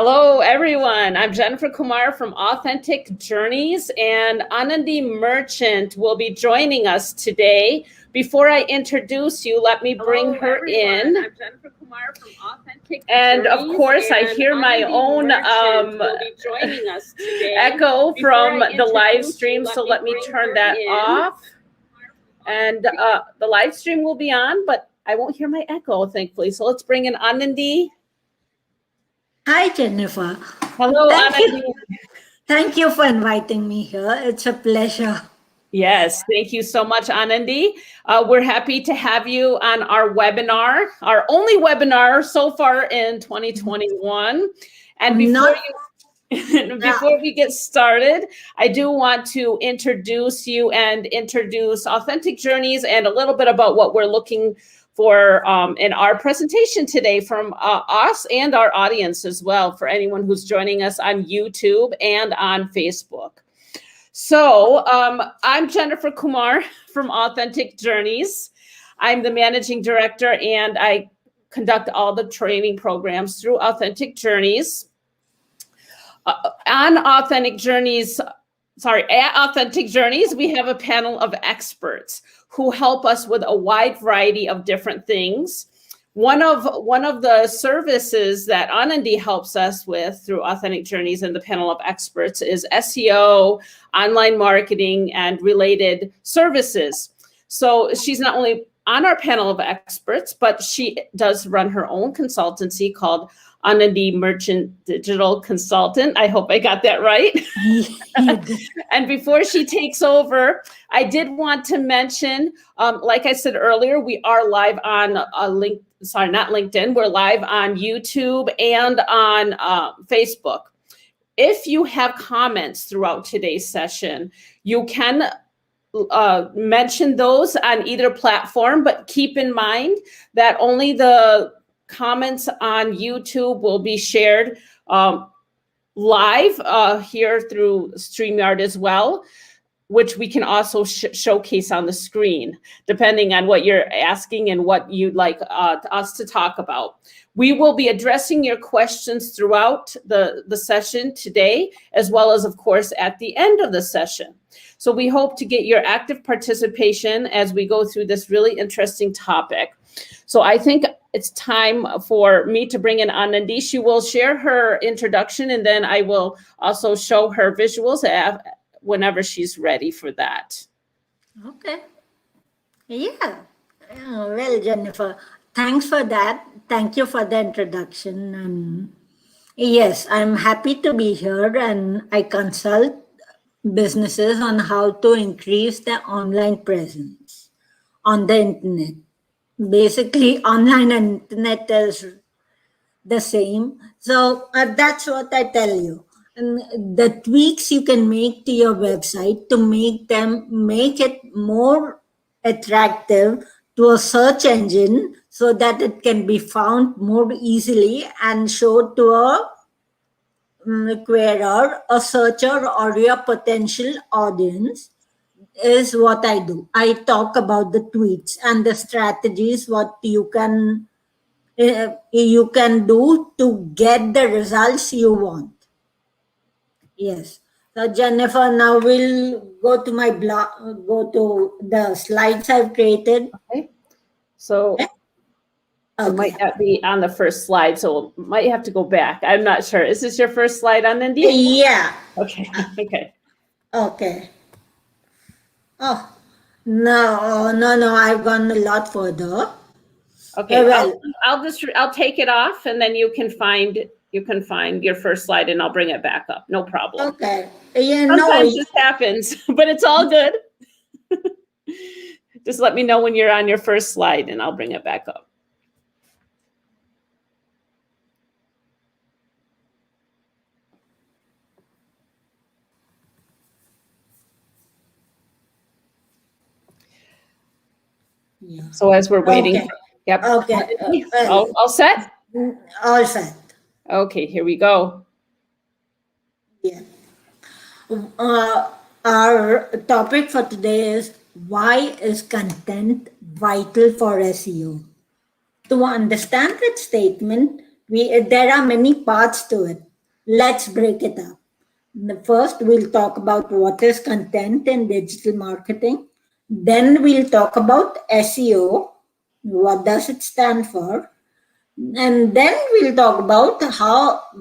Hello, everyone. I'm Jennifer Kumar from Authentic Journeys, and Anandi Merchant will be joining us today. Before I introduce you, let me bring her in. I'm Jennifer Kumar from Authentic And Journeys, of course, I hear my own will be joining us today. echo from the live stream, so let me turn that off. And the live stream will be on, but I won't hear my echo, thankfully. So let's bring in Anandi. Hi, Jennifer. Hello, Anandi. Thank you for inviting me here. It's a pleasure. Yes, thank you so much, Anandi. We're happy to have you on our webinar, our only webinar so far in 2021. And before we get started, I do want to introduce you and introduce Authentic Journeys and a little bit about what we're looking for in our presentation today from us and our audience as well, for anyone who's joining us on YouTube and on Facebook. So I'm Jennifer Kumar from Authentic Journeys. I'm the managing director and I conduct all the training programs through Authentic Journeys. At Authentic Journeys, we have a panel of experts who help us with a wide variety of different things. One of the services that Anandi helps us with through Authentic Journeys and the panel of experts is SEO, online marketing, and related services. So she's not only on our panel of experts, but she does run her own consultancy called Anandi Merchant Digital Consultant. I hope I got that right. And before she takes over, I did want to mention, like I said earlier, we are live on not LinkedIn. We're live on YouTube and on Facebook. If you have comments throughout today's session, you can mention those on either platform, but keep in mind that only the comments on YouTube will be shared live here through StreamYard as well, which we can also showcase on the screen, depending on what you're asking and what you'd like us to talk about. We will be addressing your questions throughout the session today, as well as, of course, at the end of the session. So we hope to get your active participation as we go through this really interesting topic. So I think it's time for me to bring in Anandi. She will share her introduction, and then I will also show her visuals whenever she's ready for that. Okay. Yeah. Well, Jennifer, thanks for that. Thank you for the introduction. Yes, I'm happy to be here, and I consult businesses on how to increase their online presence on the internet. Basically, online and internet is the same. So that's what I tell you. And the tweaks you can make to your website to make it more attractive to a search engine so that it can be found more easily and show to a querer, a searcher, or your potential audience is what I do. I talk about the tweaks and the strategies what you can do to get the results you want. Yes. So Jennifer, now we'll go to my blog, go to the slides I've created. Okay. So it might not be on the first slide, so might have to go back. I'm not sure. Is this your first slide, Anandi? Yeah. Okay. Okay. Okay. Oh, no. I've gone a lot further. Okay. Well, I'll take it off, and then you can find your first slide, and I'll bring it back up. No problem. Okay. Sometimes this happens, but it's all good. Just let me know when you're on your first slide, and I'll bring it back up. Yeah. So as we're waiting, okay. Yep. Okay. All set? All set. Okay, here we go. Yeah. Our topic for today is why is content vital for SEO? To understand that statement, There are many parts to it. Let's break it up. First, we'll talk about what is content in digital marketing. Then we'll talk about SEO. What does it stand for? And then we'll talk about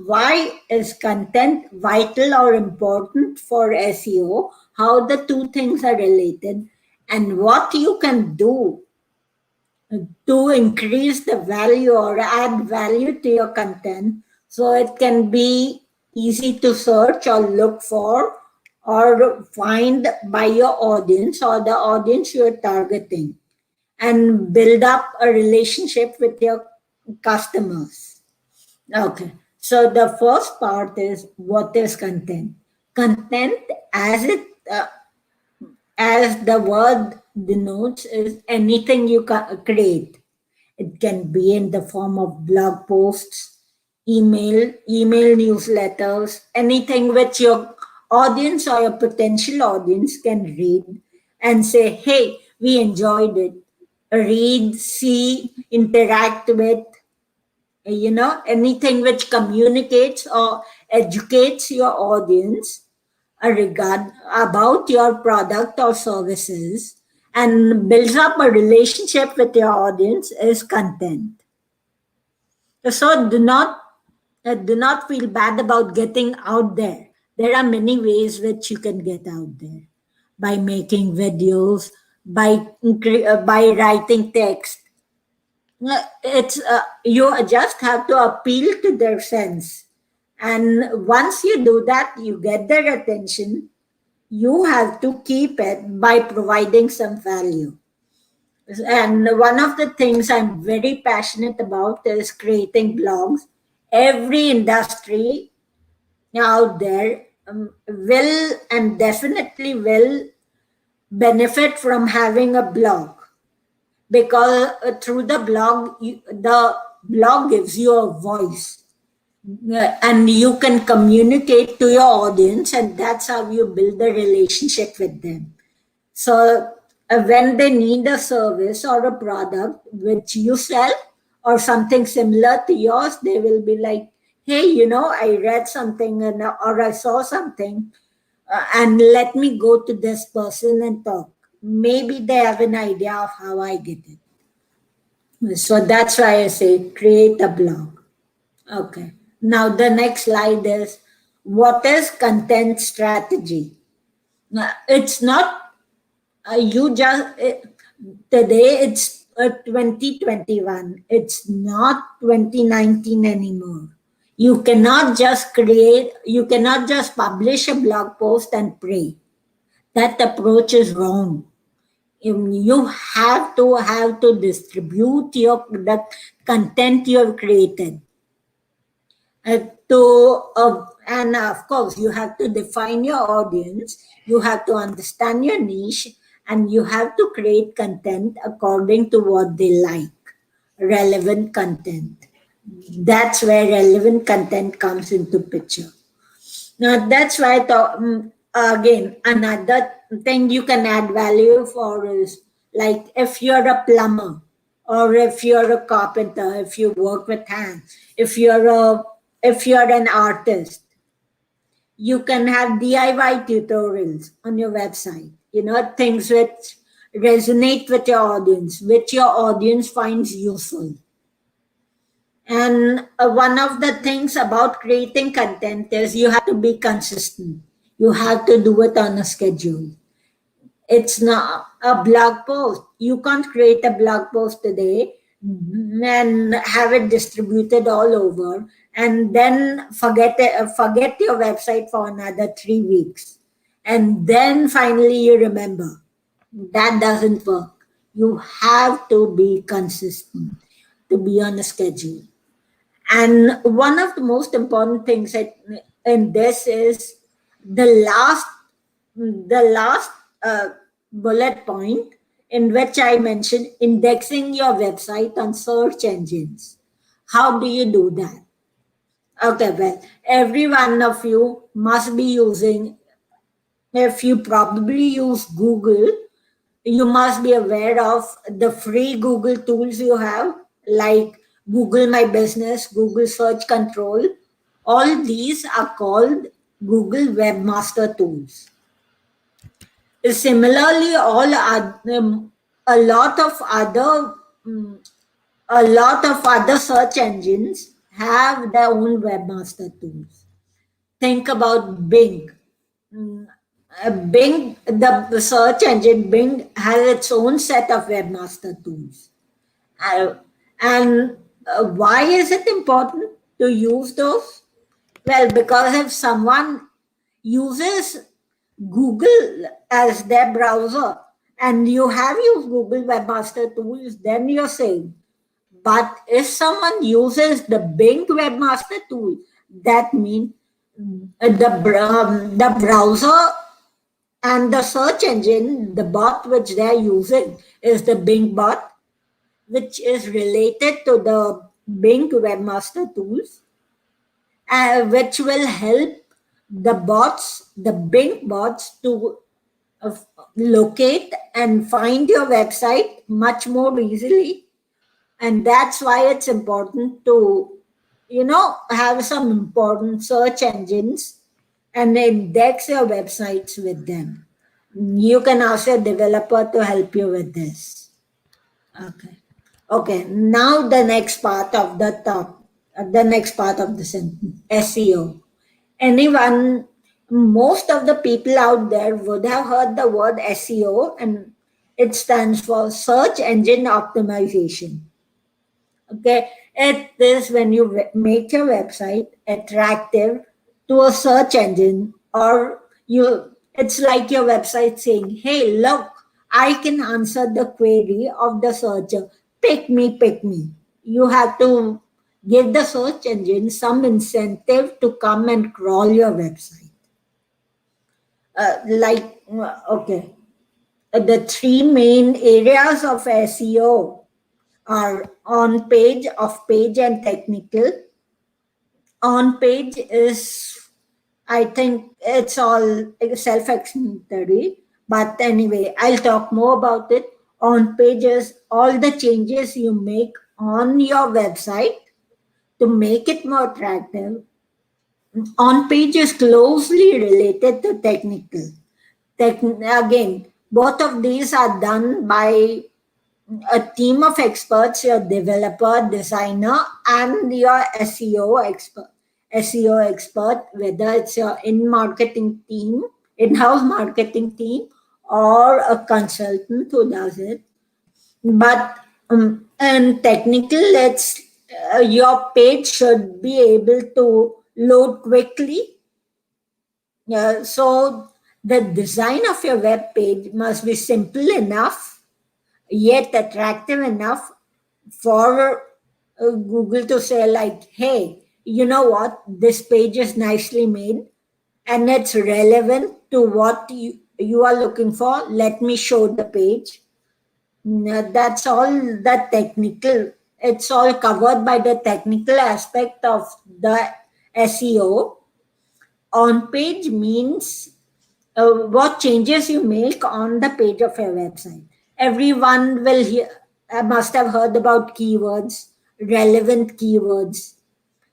why is content vital or important for SEO, how the two things are related, and what you can do to increase the value or add value to your content so it can be easy to search or look for or find by your audience or the audience you're targeting, and build up a relationship with your customers. Okay, so the first part is what is content. Content, as it as the word denotes, is anything you create. It can be in the form of blog posts, email newsletters, anything which your audience or your potential audience can read and say, hey, we enjoyed it. Read, see, interact with, anything which communicates or educates your audience regard about your product or services and builds up a relationship with your audience is content. So do not feel bad about getting out there. There are many ways which you can get out there: by making videos, by writing text. It's you just have to appeal to their sense, and once you do that, you get their attention. You have to keep it by providing some value. And one of the things I'm very passionate about is creating blogs. Every industry out there will and definitely will benefit from having a blog, because through the blog gives you a voice. And you can communicate to your audience, and that's how you build a relationship with them. So when they need a service or a product which you sell or something similar to yours, they will be like, hey, I read something or I saw something, and let me go to this person and talk. Maybe they have an idea of how I get it. So that's why I say create a blog. Okay. Now the next slide is, what is content strategy? It's not you just today it's 2021. It's not 2019 anymore. You cannot just publish a blog post and pray. That approach is wrong. You have to distribute the content you have created. And of course, you have to define your audience, you have to understand your niche, and you have to create content according to what they like. Relevant content. That's where relevant content comes into picture. Now, that's why again, another thing you can add value for is, like, if you're a plumber or if you're a carpenter, if you work with hands, if you're an artist, you can have DIY tutorials on your website. Things which resonate with your audience, which your audience finds useful. And one of the things about creating content is you have to be consistent. You have to do it on a schedule. It's not a blog post. You can't create a blog post today and have it distributed all over and then forget your website for another 3 weeks. And then finally you remember. That doesn't work. You have to be consistent, to be on a schedule. And one of the most important things in this is the last bullet point, in which I mentioned indexing your website on search engines. How do you do that? Okay, well, every one of you must be using, if you probably use Google, you must be aware of the free Google tools you have, like Google My Business, Google Search Control. All these are called Google Webmaster Tools. Similarly, a lot of other mm, a lot of other search engines have their own webmaster tools. Think about Bing. Mm, Bing, the search engine Bing has its own set of webmaster tools. Uh, and why is it important to use those? Well, because if someone uses Google as their browser and you have used Google Webmaster Tools, then you're safe. But if someone uses the Bing Webmaster Tool, that means the browser and the search engine, the bot which they're using is the Bing bot, which is related to the Bing Webmaster Tools, which will help the Bing bots to uh, locate and find your website much more easily. And that's why it's important to, have some important search engines and index your websites with them. You can ask a developer to help you with this. Okay. Okay. Now the next part of the next part of the sentence, SEO. Anyone, most of the people out there would have heard the word SEO, and it stands for Search Engine Optimization. Okay, it is when you make your website attractive to a search engine, or it's like your website saying, hey, look, I can answer the query of the searcher. Pick me, pick me. You have to give the search engine some incentive to come and crawl your website. Okay, the three main areas of SEO are on page, off page, and technical. On page is, I think it's all self explanatory, but anyway, I'll talk more about it. On page is all the changes you make on your website to make it more attractive. On page is closely related to technical. Again, both of these are done by a team of experts, your developer, designer, and your SEO expert, whether it's your in-house marketing team, or a consultant who does it. But and technical, your page should be able to load quickly. So the design of your web page must be simple enough yet attractive enough for Google to say, like, hey, you know what, this page is nicely made and it's relevant to what you are looking for. Let me show the page. That's all the technical. It's all covered by the technical aspect of the SEO. On page means what changes you make on the page of your website. Everyone must have heard about keywords, relevant keywords.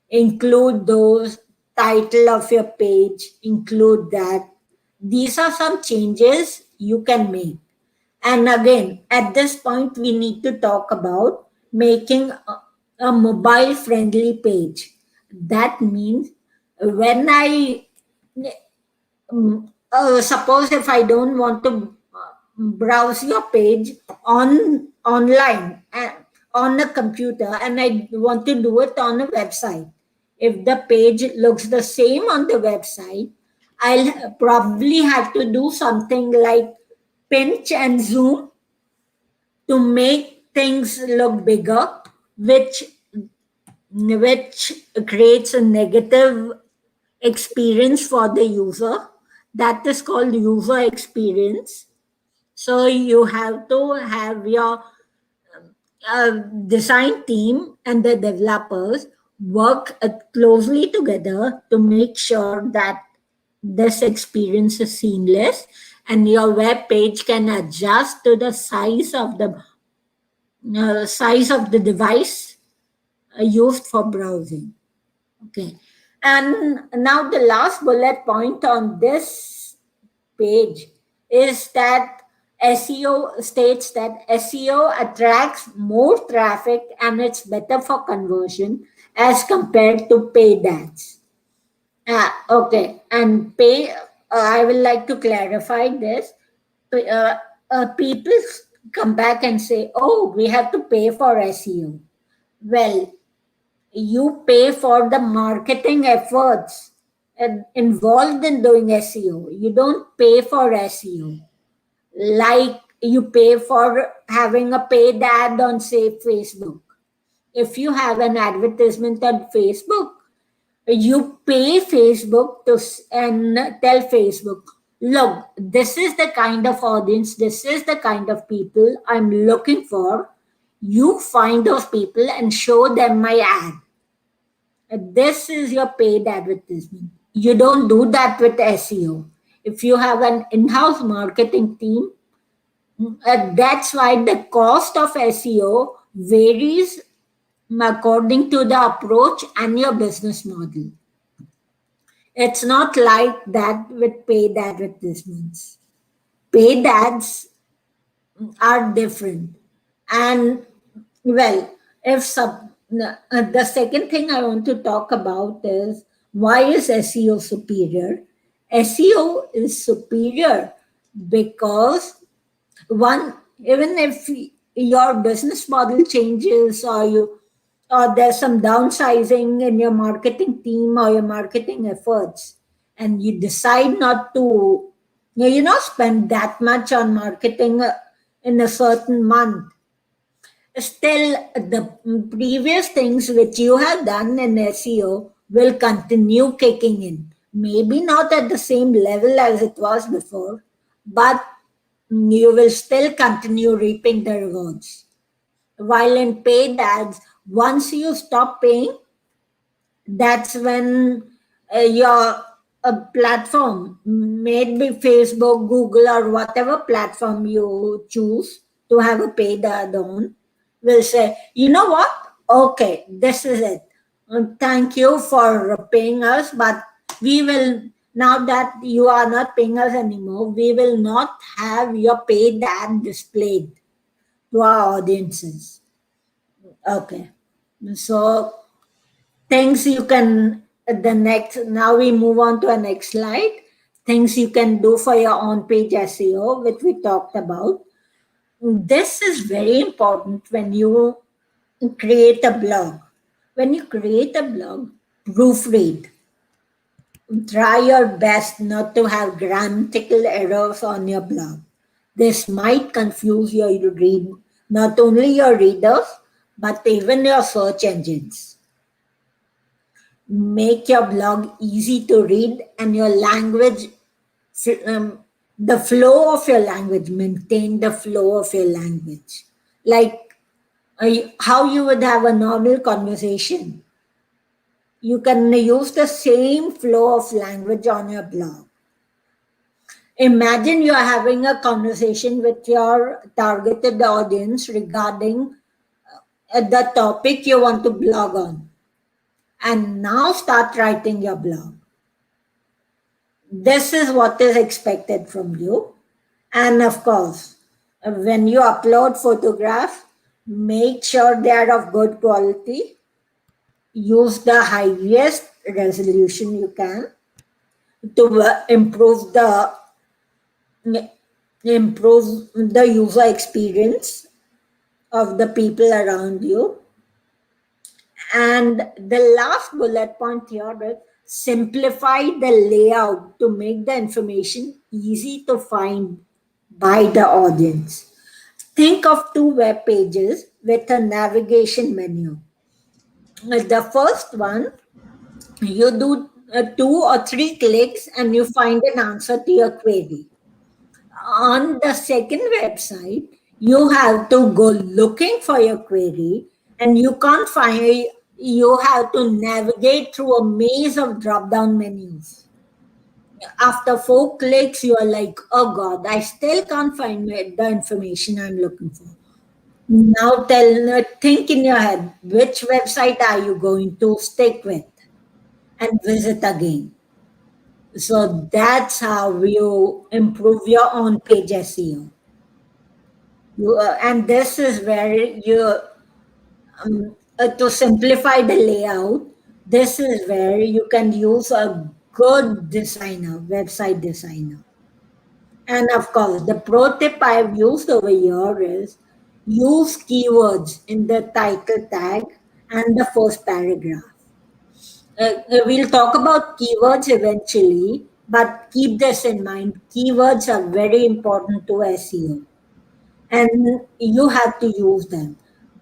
Include those, title of your page, include that. These are some changes you can make. And again, at this point, we need to talk about making a mobile friendly page. That means when I suppose if I don't want to browse your page online on a computer, and I want to do it on a website. If the page looks the same on the website, I'll probably have to do something like pinch and zoom to make things look bigger, which creates a negative experience for the user. That is called user experience. So you have to have your design team and the developers work closely together to make sure that this experience is seamless, and your web page can adjust to the size of the device used for browsing. Okay. And now the last bullet point on this page is that SEO states that SEO attracts more traffic and it's better for conversion as compared to paid ads. Okay, and I will like to clarify this. People come back and say, oh, we have to pay for SEO. Well, you pay for the marketing efforts involved in doing SEO. You don't pay for SEO like you pay for having a paid ad on, say, Facebook. If you have an advertisement on Facebook, you pay Facebook and tell Facebook, look, this is the kind of audience, this is the kind of people I'm looking for. You find those people and show them my ad. This is your paid advertisement. You don't do that with SEO. If you have an in-house marketing team, that's why the cost of SEO varies according to the approach and your business model. It's not like that with paid advertisements. Paid ads are different. And well, the second thing I want to talk about is, why is SEO superior? SEO is superior because one, even if your business model changes or there's some downsizing in your marketing team or your marketing efforts, and you decide not to spend that much on marketing in a certain month, still the previous things which you have done in SEO will continue kicking in. Maybe not at the same level as it was before, but you will still continue reaping the rewards. While in paid ads, once you stop paying, that's when your platform, maybe Facebook, Google, or whatever platform you choose to have a paid ad on, will say, you know what? Okay, this is it. Thank you for paying us, but we will, now that you are not paying us anymore, we will not have your paid ad displayed to our audiences. Okay. So things you can, now we move on to a next slide. Things you can do for your on-page SEO, which we talked about. This is very important when you create a blog. When you create a blog, proofread. Try your best not to have grammatical errors on your blog. This might confuse not only your readers, but even your search engines. Make your blog easy to read and your language, the flow of your language, maintain the flow of your language. Like how you would have a normal conversation. You can use the same flow of language on your blog. Imagine you're having a conversation with your targeted audience regarding the topic you want to blog on. And now start writing your blog. This is what is expected from you. And of course, when you upload photographs, make sure they are of good quality. Use the highest resolution you can to improve the user experience of the people around you. And the last bullet point here is simplify the layout to make the information easy to find by the audience. Think of 2 web pages with a navigation menu. The first one, you do 2 or 3 clicks and you find an answer to your query. On the second website, you have to go looking for your query and you can't find it. You have to navigate through a maze of drop-down menus. After 4 clicks, you are like, oh God, I still can't find the information I'm looking for. Now think in your head, which website are you going to stick with and visit again? So that's how you improve your own page SEO. And this is where to simplify the layout, this is where you can use a good designer, website designer. And of course, the pro tip I've used over here is use keywords in the title tag and the first paragraph. We'll talk about keywords eventually, but keep this in mind. Keywords are very important to SEO and you have to use them.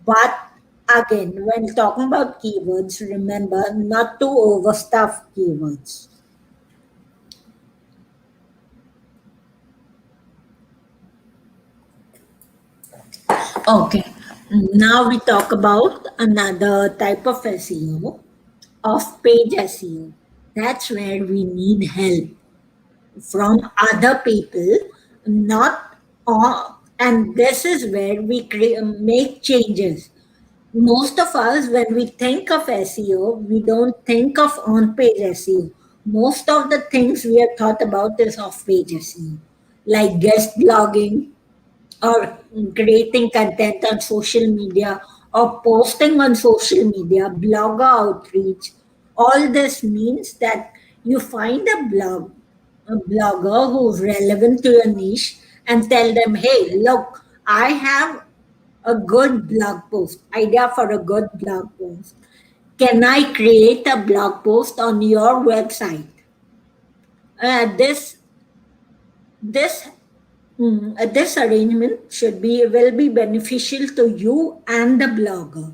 But again, when talking about keywords, remember not to overstuff keywords. Okay, now we talk about another type of SEO, off page SEO. That's where we need help from other people, not and this is where we make changes. Most of us, when we think of SEO, we don't think of on page SEO. Most of the things we have thought about is off page SEO, like guest blogging, or creating content on social media, or posting on social media, blogger outreach. All this means that you find a blogger who's relevant to your niche and tell them, hey, look, I have a good blog post, idea for a good blog post. Can I create a blog post on your website? This this arrangement will be beneficial to you and the blogger.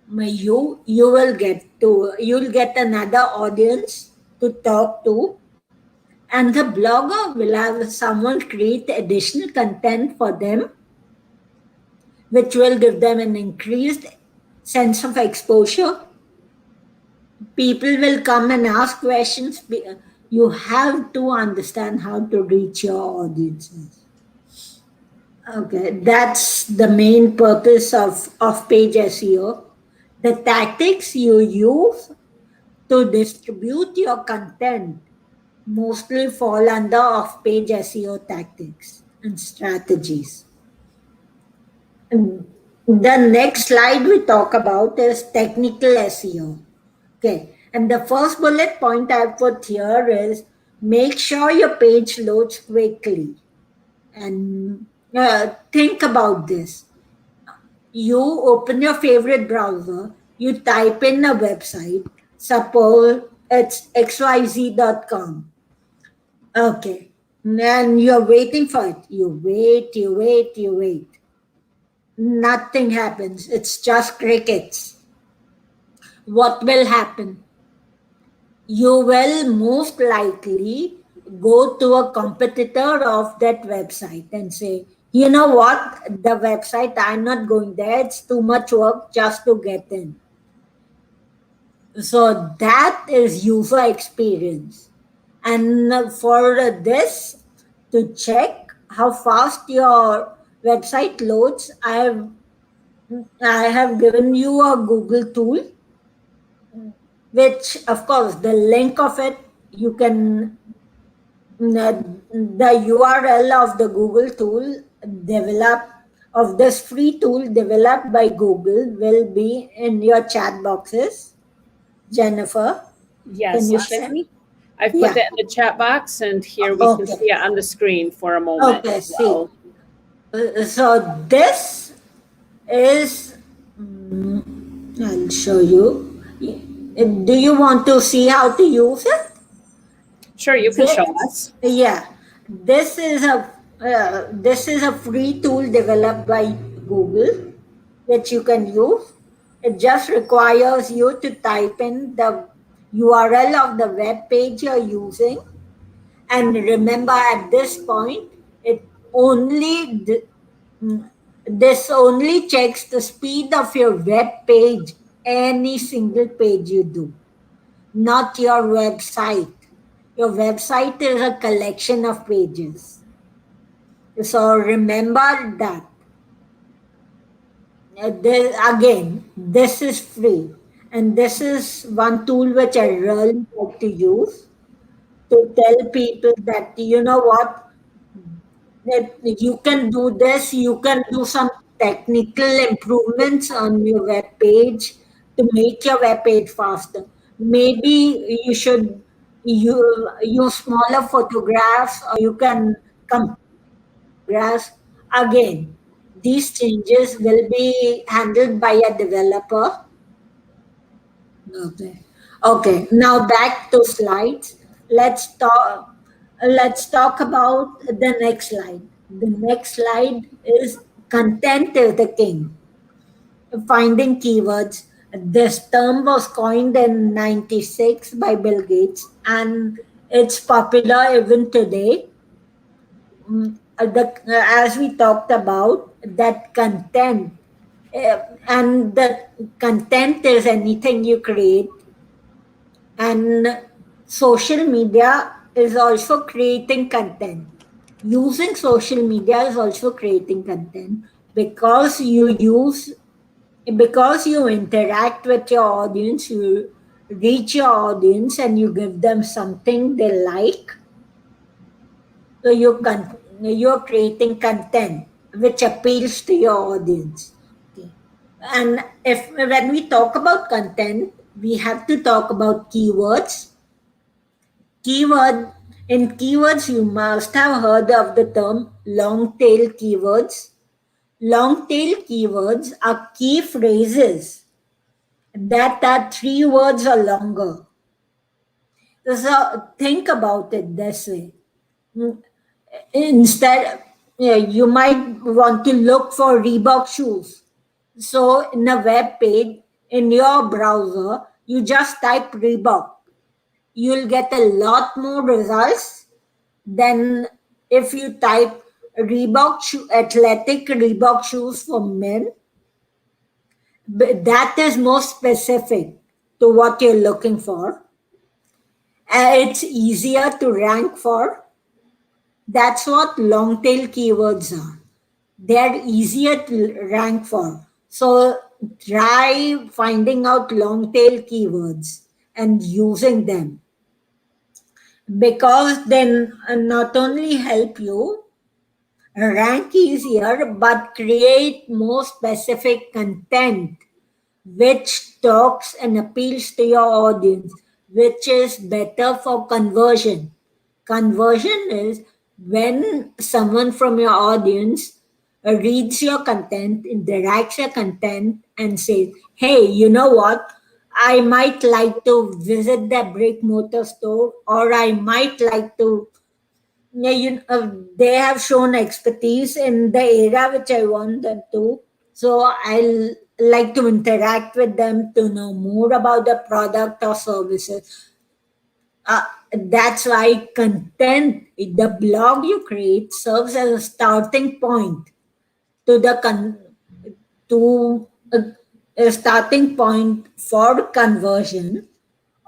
You'll get another audience to talk to, and the blogger will have someone create additional content for them, which will give them an increased sense of exposure. People will come and ask questions. You have to understand how to reach your audiences. Okay, that's the main purpose of off-page SEO. The tactics you use to distribute your content mostly fall under off-page SEO tactics and strategies. And the next slide we talk about is technical SEO. Okay, and the first bullet point I put here is make sure your page loads quickly. And think about this. You open your favorite browser, you type in a website, suppose it's xyz.com. Okay, and you're waiting for it. You wait. Nothing happens. It's just crickets. What will happen? You will most likely go to a competitor of that website and say, you know what, the website, I'm not going there. It's too much work just to get in. So that is user experience. And for this, to check how fast your website loads, I have given you a Google tool, which of course the link of it, you can the URL of the Google tool of this free tool developed by Google will be in your chat boxes. Jennifer, Yes, can you share? Stephanie? I've put Yeah. that in the chat box, and here we can Okay. see it on the screen for a moment. Okay, as well. So this is, I'll show you. Do you want to see how to use it? Sure, you can show us. Yeah, this is a free tool developed by Google, which you can use. It just requires you to type in the URL of the web page you're using, and remember at this point, this only checks the speed of your web page, any single page you do, not your website. Your website is a collection of pages. So remember that. again, this is free. And this is one tool which I really like to use to tell people that, you know what, that you can do this, you can do some technical improvements on your web page to make your web page faster. Maybe you should use smaller photographs, or you can compare photographs. Again, these changes will be handled by a developer. Okay. Okay. Now back to slides. Let's talk. Let's talk about the next slide. The next slide is content is the king. Finding keywords. This term was coined in '96 by Bill Gates, and it's popular even today. As we talked about, that content, and the content is anything you create, and social media is also creating content. Using social media is also creating content, because you interact with your audience, you reach your audience, and you give them something they like. So you're creating content which appeals to your audience. Okay. And if when we talk about content, we have to talk about keywords. In keywords, you must have heard of the term long tail keywords. Long tail keywords are key phrases that are 3 words or longer. So think about it this way. Instead, you might want to look for Reebok shoes. So in a web page, in your browser, you just type Reebok. You'll get a lot more results than if you type athletic Reebok shoes for men. But that is more specific to what you're looking for. It's easier to rank for. That's what long tail keywords are. They're easier to rank for. So try finding out long tail keywords and using them, because then not only help you rank easier, but create more specific content which talks and appeals to your audience, which is better for conversion. Conversion is when someone from your audience reads your content, interacts your content, and says, hey, you know what? I might like to visit that brick mortar store, or I might like to, yeah, they have shown expertise in the area which I want them to. So I'll like to interact with them to know more about the product or services. That's why content, the blog you create, serves as a starting point to the to a starting point for conversion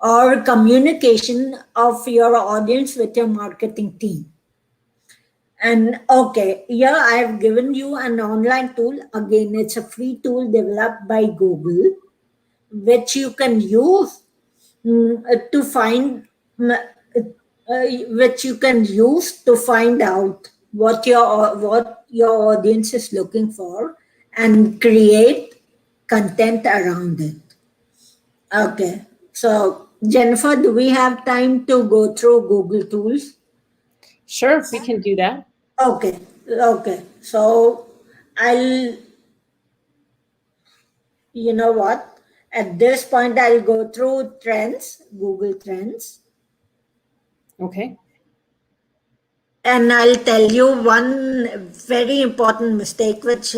or communication of your audience with your marketing team. And okay, here I have given you an online tool. Again, it's a free tool developed by Google, which you can use to find, which you can use to find out what your audience is looking for, and create content around it. Okay, so Jennifer, do we have time to go through Google tools? Sure, we can do that. Okay, okay. So I'll, you know what? At this point, I'll go through trends, Google Trends, Okay. and I'll tell you one very important mistake which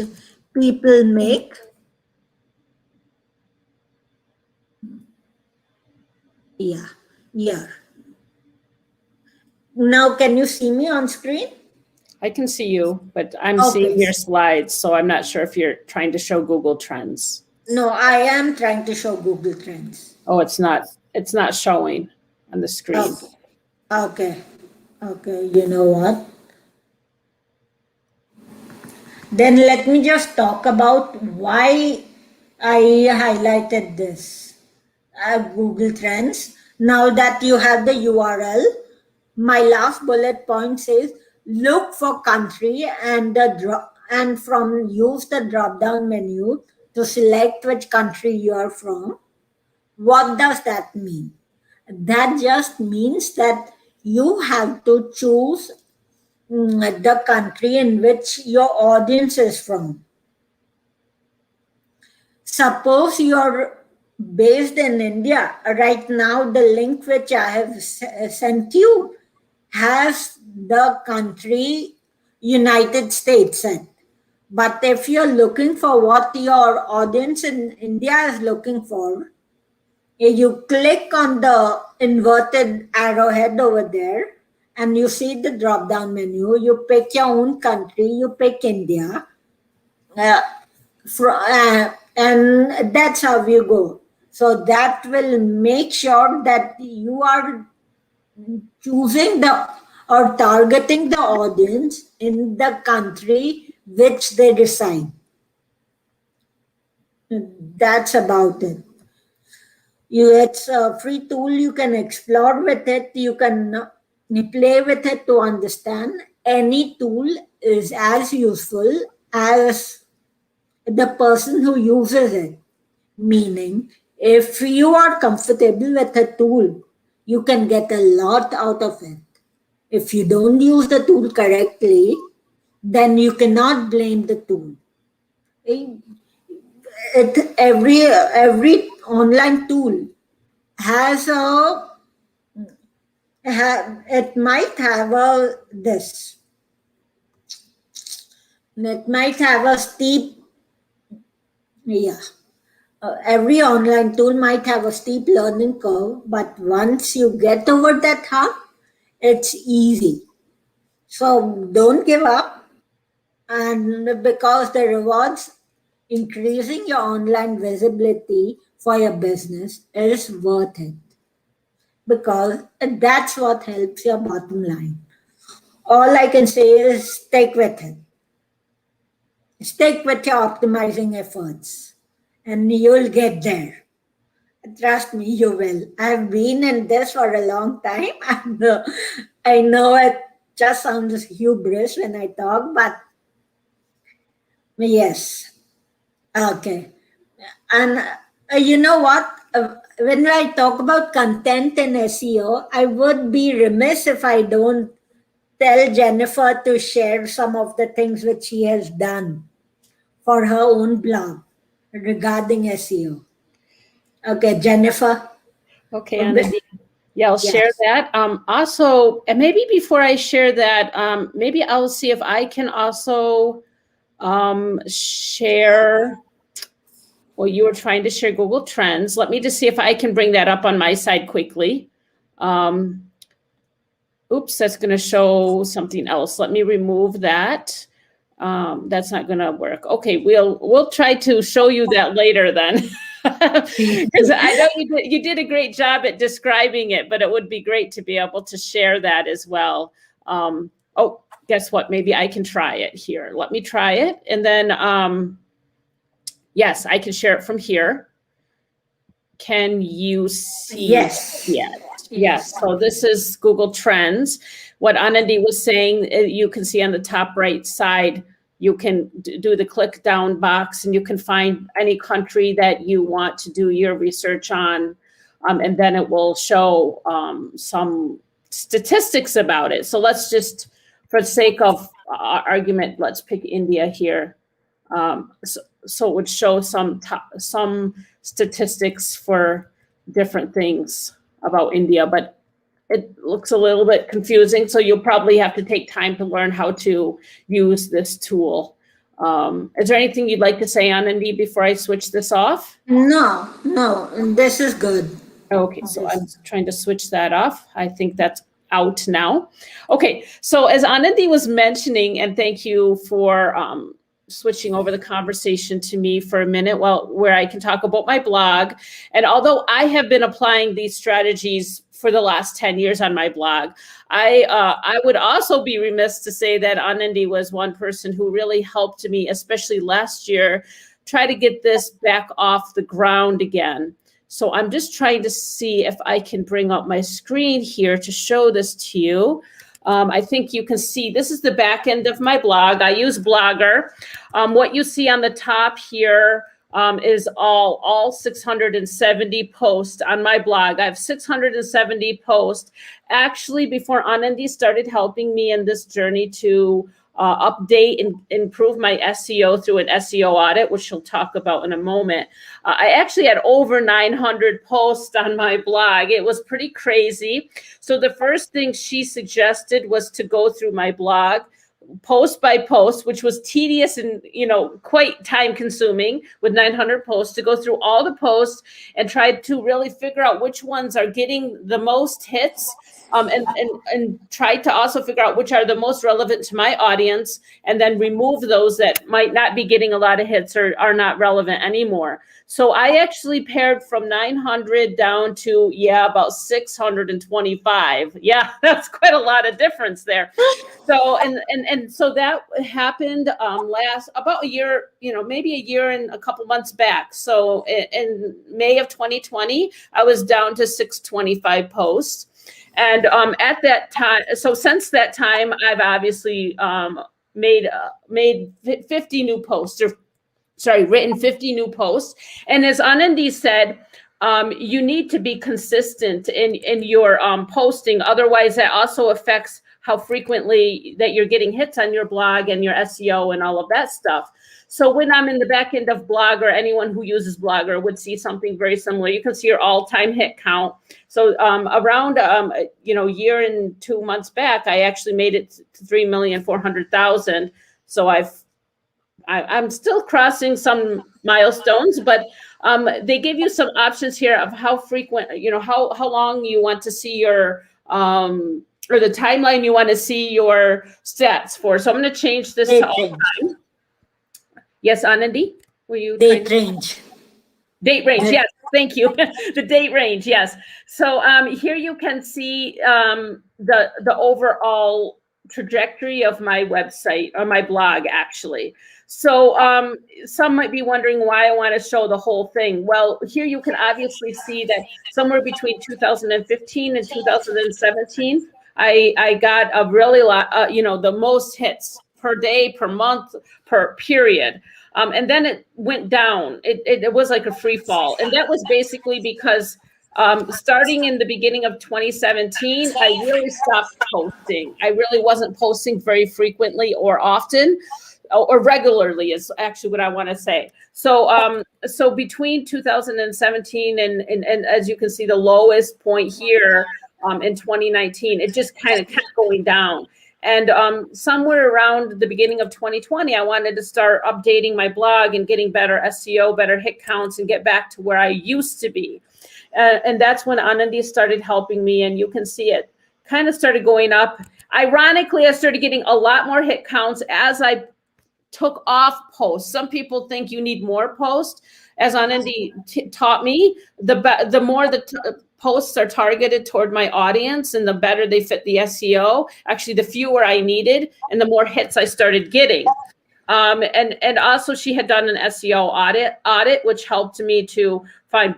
people make. Yeah, yeah. Now, can you see me on screen? I can see you, but I'm Okay. seeing your slides, so I'm not sure if you're trying to show Google Trends. No, I am trying to show Google Trends. Oh, it's not showing on the screen. Okay. Okay, you know what? Then let me just talk about why I highlighted this Google Trends. Now that you have the URL, my last bullet point says look for country and from use the drop down menu to select which country you are from. What does that mean? That just means that you have to choose the country in which your audience is from. Suppose you're based in India. Right now, the link which I have sent you has the country United States in. But if you're looking for what your audience in India is looking for, you click on the inverted arrowhead over there and you see the drop down menu. You pick your own country, you pick India, and that's how you go. So that will make sure that you are choosing or targeting the audience in the country which they reside. That's about it. It's a free tool. You can explore with it. You can play with it to understand. Any tool is as useful as the person who uses it. Meaning, if you are comfortable with a tool, you can get a lot out of it. If you don't use the tool correctly, then you cannot blame the tool. Every online tool has it might have it might have a steep, every online tool might have a steep learning curve, but once you get over that hump, it's easy. So don't give up, and because the rewards increasing your online visibility for your business is worth it, because that's what helps your bottom line. All I can say is stick with it. Stick with your optimizing efforts and you'll get there. Trust me, you will. I've been in this for a long time. And I know it just sounds hubris when I talk, but yes. Okay. And you know what? When I talk about content and SEO, I would be remiss if I don't tell Jennifer to share some of the things which she has done for her own blog regarding SEO. Okay, Jennifer. Okay, Anandi. Yeah, I'll share that. Also, and maybe before I share that, maybe I'll see if I can also share. Well, you were trying to share Google Trends. Let me just see if I can bring that up on my side quickly. Oops, that's going to show something else. Let me remove that. That's not going to work. Okay, we'll try to show you that later then. Because I know you did a great job at describing it, but it would be great to be able to share that as well. Oh, guess what? Maybe I can try it here. Let me try it. And then, yes, I can share it from here. Can you see? Yes. Yes. So this is Google Trends. What Anandi was saying, you can see on the top right side, you can do the click down box and you can find any country that you want to do your research on. And then it will show some statistics about it. So let's just, for the sake of argument, let's pick India here. So it would show some statistics for different things about India, but it looks a little bit confusing. So you'll probably have to take time to learn how to use this tool. Is there anything you'd like to say, Anandi, before I switch this off? No, this is good. Okay, so I'm trying to switch that off. I think that's out now. Okay, so as Anandi was mentioning, and thank you for switching over the conversation to me for a minute, where I can talk about my blog. And although I have been applying these strategies for the last 10 years on my blog. I would also be remiss to say that Anandi was one person who really helped me, especially last year, try to get this back off the ground again. So I'm just trying to see if I can bring up my screen here to show this to you. I think you can see this is the back end of my blog. I use Blogger. What you see on the top here is all 670 posts on my blog. I have 670 posts. Actually, before Anandi started helping me in this journey to update and improve my SEO through an SEO audit, which she'll talk about in a moment. I actually had over 900 posts on my blog. It was pretty crazy. So the first thing she suggested was to go through my blog post by post, which was tedious and, quite time consuming with 900 posts, to go through all the posts and try to really figure out which ones are getting the most hits, and try to also figure out which are the most relevant to my audience, and then remove those that might not be getting a lot of hits or are not relevant anymore. So I actually pared from 900 down to, about 625. Yeah, that's quite a lot of difference there. So, and so that happened last about a year, maybe a year and a couple months back. So in May of 2020, I was down to 625 posts. And at that time, so since that time, I've obviously made 50 new posts, written 50 new posts. And as Anandi said, you need to be consistent in your posting. Otherwise, that also affects how frequently that you're getting hits on your blog and your SEO and all of that stuff. So when I'm in the back end of Blogger, anyone who uses Blogger would see something very similar. You can see your all-time hit count. So around year and 2 months back, I actually made it to 3,400,000. So I'm still crossing some milestones, but they give you some options here of how frequent, how long you want to see your or the timeline you want to see your stats for. So I'm going to change this to all time. Yes, Anandi, were you? Date range. Date range, yes, thank you. The date range, yes. So here you can see the overall trajectory of my website, or my blog, actually. So some might be wondering why I want to show the whole thing. Well, here you can obviously see that somewhere between 2015 and 2017, I got a really lot, the most hits per day, per month, per period. And then it went down. It was like a free fall. And that was basically because starting in the beginning of 2017, I really stopped posting. I really wasn't posting very frequently or often, or regularly is actually what I want to say. So so between 2017 and as you can see, the lowest point here in 2019, it just kind of kept going down. And somewhere around the beginning of 2020, I wanted to start updating my blog and getting better SEO, better hit counts, and get back to where I used to be. And that's when Anandi started helping me. And you can see it kind of started going up. Ironically, I started getting a lot more hit counts as I took off posts. Some people think you need more posts. As Anandi taught me, the more the posts are targeted toward my audience and the better they fit the SEO, actually the fewer I needed and the more hits I started getting. And also she had done an SEO audit, which helped me to find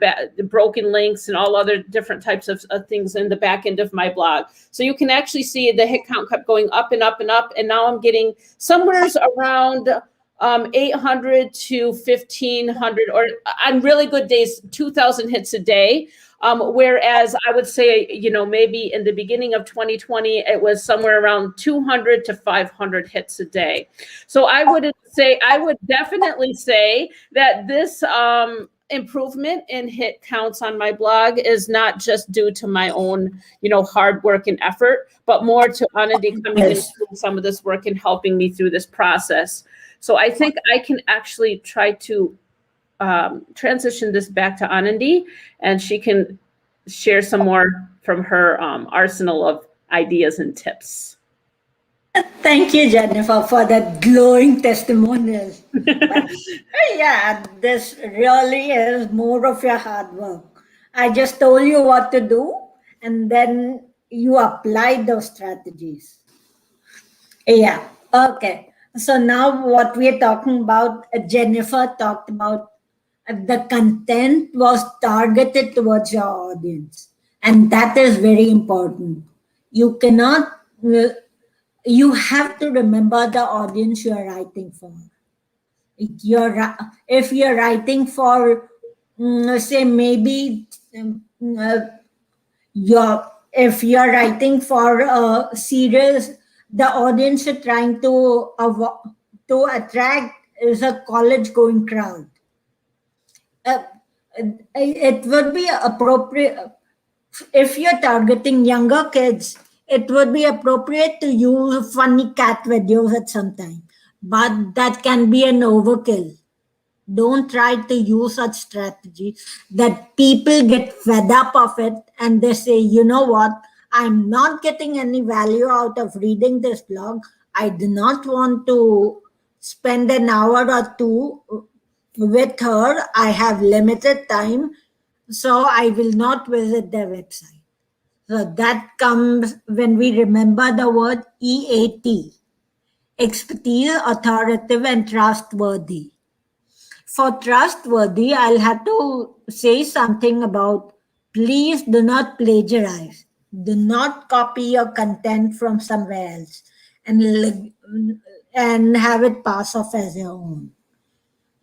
broken links and all other different types of things in the back end of my blog. So you can actually see the hit count kept going up and up and up. And now I'm getting somewhere around 800 to 1,500, or on really good days, 2,000 hits a day. Whereas I would say, maybe in the beginning of 2020, it was somewhere around 200 to 500 hits a day. So I would definitely say that this improvement in hit counts on my blog is not just due to my own, hard work and effort, but more to Anandi coming in and doing some of this work and helping me through this process. So I think I can actually try to transition this back to Anandi, and she can share some more from her arsenal of ideas and tips. Thank you, Jennifer, for that glowing testimonial. Yeah, this really is more of your hard work. I just told you what to do, and then you apply those strategies. Yeah. Okay. So now what we're talking about, Jennifer talked about the content was targeted towards your audience. And that is very important. You cannot, you have to remember the audience you are writing for. If you're writing for, say, maybe uh, your if you're writing for a series, the audience you're trying to attract is a college going crowd. uh, it would be appropriate if you're targeting younger kids. It would be appropriate to use funny cat videos at some time, but that can be an overkill. Don't try to use such strategy that people get fed up of it and they say, you know what, I'm not getting any value out of reading this blog. I do not want to spend an hour or two with her. I have limited time, so I will not visit their website. So that comes when we remember the word EAT: expertise, authoritative, and trustworthy. For trustworthy, I'll have to say something about, please do not plagiarize. Do not copy your content from somewhere else and have it pass off as your own.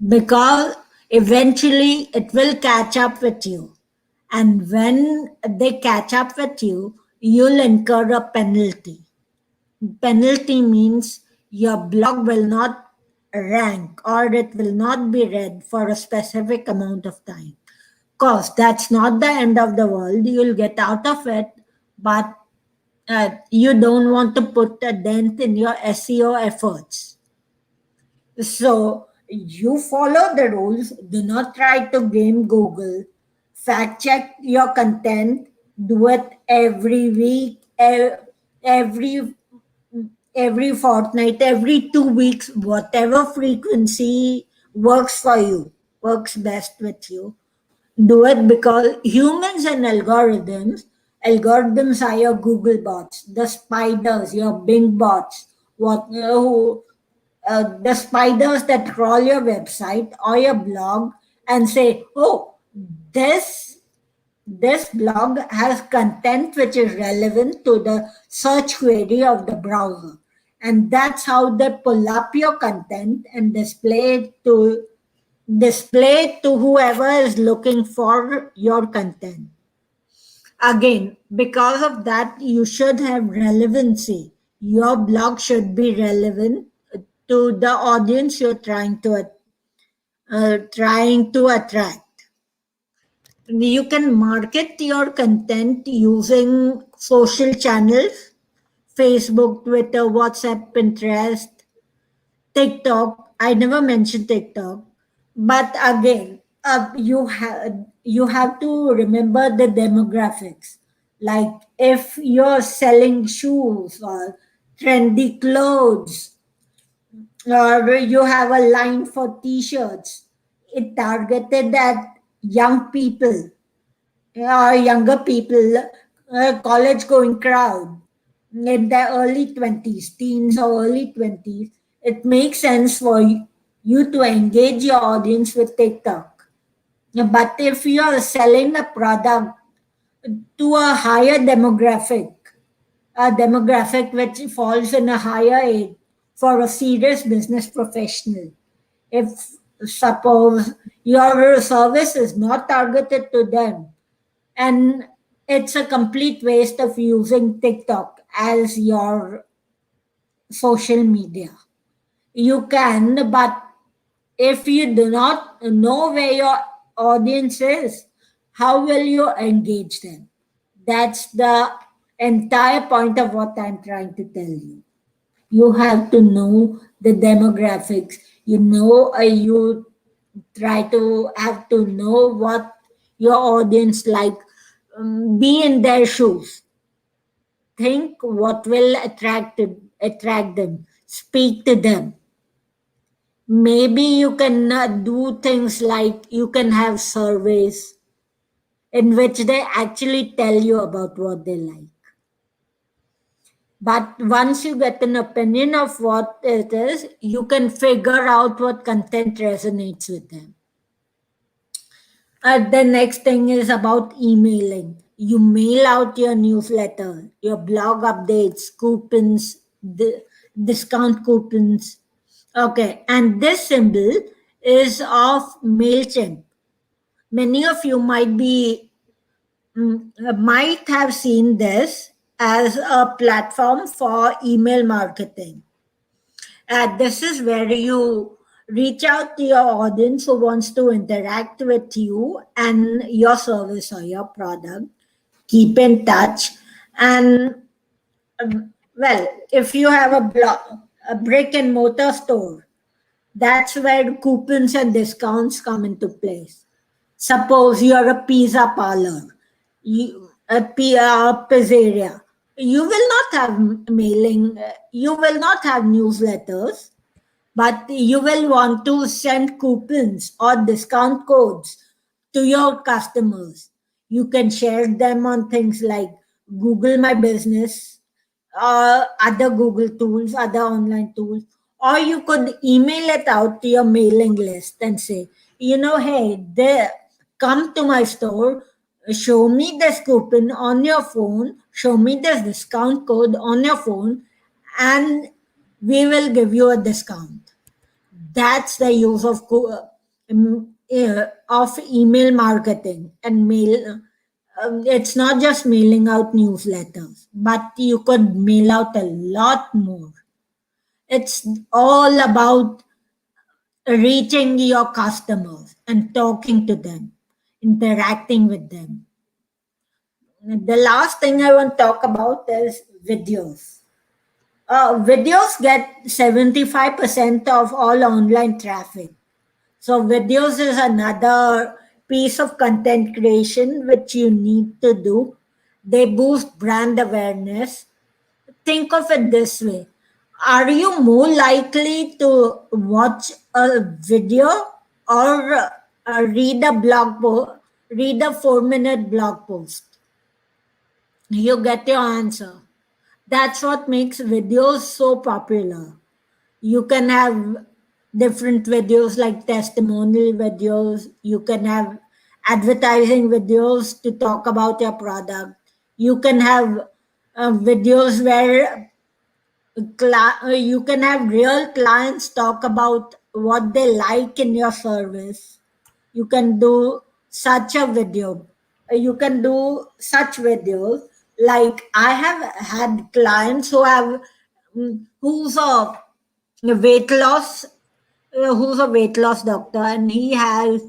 Because eventually it will catch up with you. And when they catch up with you, you'll incur a penalty. Penalty means your blog will not rank or it will not be read for a specific amount of time. Of course, that's not the end of the world. You'll get out of it, but you don't want to put a dent in your SEO efforts. So you follow the rules. Do not try to game Google. Fact check your content. Do it every week, every fortnight, every 2 weeks, whatever frequency works for you, works best with you. Do it, because humans and algorithms are your Google bots, the spiders, your Bing bots, the spiders that crawl your website or your blog and say, oh, this this blog has content which is relevant to the search query of the browser. And that's how they pull up your content and display it to whoever is looking for your content. Again, because of that, you should have relevancy. Your blog should be relevant to the audience you're trying to attract. You can market your content using social channels: Facebook, Twitter, WhatsApp, Pinterest, TikTok. I never mentioned TikTok, but again, you have to remember the demographics. Like if you're selling shoes or trendy clothes, or you have a line for t-shirts, it targeted at young people, younger people, college going crowd in their early 20s, teens or early 20s. It makes sense for you to engage your audience with TikTok. But if you are selling a product to a demographic which falls in a higher age, for a serious business professional, if suppose your service is not targeted to them, and it's a complete waste of using TikTok as your social media. You can, but if you do not know where your audience is, how will you engage them? That's the entire point of what I'm trying to tell you. You have to know the demographics. You try to have to know what your audience like. Be in their shoes. Think what will attract them. Speak to them. Maybe you can do things like you can have surveys. in which they actually tell you about what they like. But once you get an opinion of what it is, you can figure out what content resonates with them. The next thing is about emailing. You mail out your newsletter, your blog updates, coupons, discount coupons. Okay, and this symbol is of MailChimp. Many of you might have seen this as a platform for email marketing. This is where you reach out to your audience who wants to interact with you and your service or your product. Keep in touch. And well, if you have a brick and mortar store, that's where coupons and discounts come into place. Suppose you're a pizza parlor, a pizzeria. You will not have mailing, you will not have newsletters, but you will want to send coupons or discount codes to your customers. You can share them on things like Google My Business, other Google tools, other online tools, or you could email it out to your mailing list and say, hey, there, come to my store, show me this coupon on your phone, show me this discount code on your phone, and we will give you a discount. That's the use of email marketing and mail. It's not just mailing out newsletters, but you could mail out a lot more. It's all about reaching your customers and talking to them, interacting with them. The last thing I want to talk about is videos. Videos get 75% of all online traffic. So videos is another piece of content creation which you need to do. They boost brand awareness. Think of it this way. Are you more likely to watch a video or read a 4-minute blog post? You get your answer. That's what makes videos so popular. You can have different videos like testimonial videos. You can have advertising videos to talk about your product. You can have videos where you can have real clients talk about what they like in your service. You can do such a video. You can do such videos. Like I have had clients who's a weight loss who's a weight loss doctor, and he has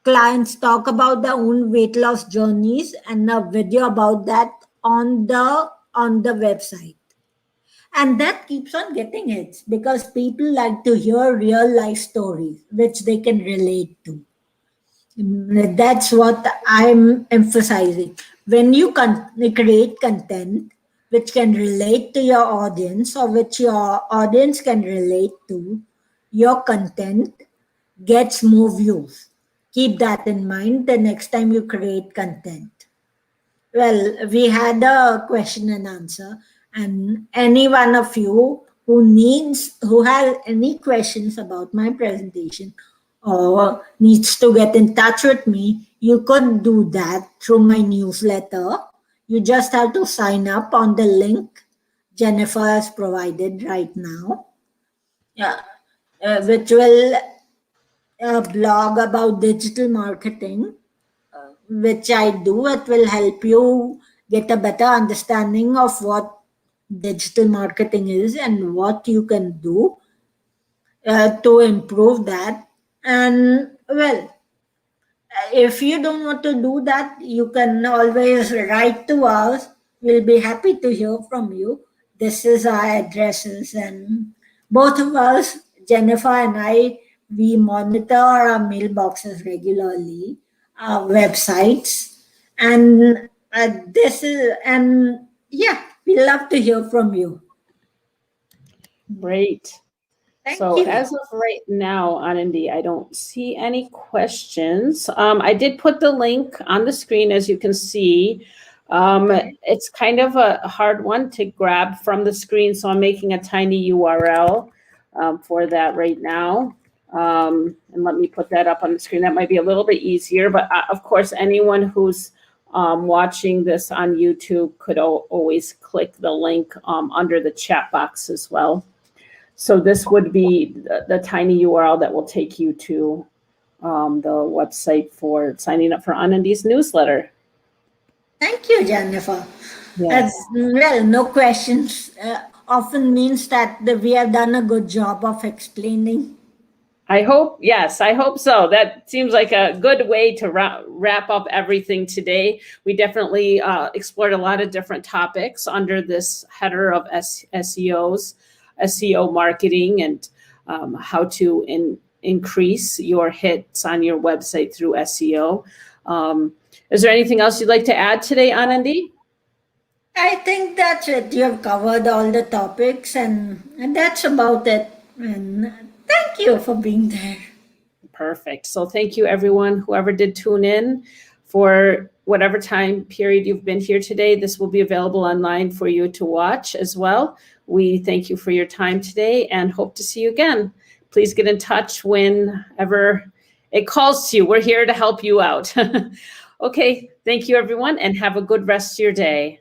clients talk about their own weight loss journeys and a video about that on the website. And that keeps on getting hits because people like to hear real life stories which they can relate to. That's what I'm emphasizing. When you create content which can relate to your audience or which your audience can relate to, your content gets more views. Keep that in mind the next time you create content. Well, we had a question and answer, and any one of you who has any questions about my presentation or needs to get in touch with me, you could do that through my newsletter. You just have to sign up on the link Jennifer has provided right now, yeah, which will blog about digital marketing, which I do. It will help you get a better understanding of what digital marketing is and what you can do to improve that. And well, if you don't want to do that, you can always write to us. We'll be happy to hear from you. This is our addresses, and both of us, Jennifer and I, we monitor our mailboxes regularly, our websites, and yeah, we love to hear from you. Great. Thank So you. as of right now, Anandi, I don't see any questions. I did put the link on the screen, as you can see. It's kind of a hard one to grab from the screen, so I'm making a tiny URL for that right now. And let me put that up on the screen. That might be a little bit easier, but of course, anyone who's watching this on YouTube could always click the link under the chat box as well. So this would be the tiny URL that will take you to the website for signing up for Anandi's newsletter. Thank you, Jennifer. Yes. Well, no questions often means that we have done a good job of explaining. I hope, yes, I hope so. That seems like a good way to wrap up everything today. We definitely explored a lot of different topics under this header of SEOs, SEO marketing, and how to increase your hits on your website through SEO. Is there anything else you'd like to add today, Anandi? I think that's it. You have covered all the topics, and that's about it. And thank you for being there. Perfect. So thank you, everyone, whoever did tune in for whatever time period you've been here today. This will be available online for you to watch as well. We thank you for your time today and hope to see you again. Please get in touch whenever it calls to you. We're here to help you out. Okay. Thank you, everyone, and have a good rest of your day.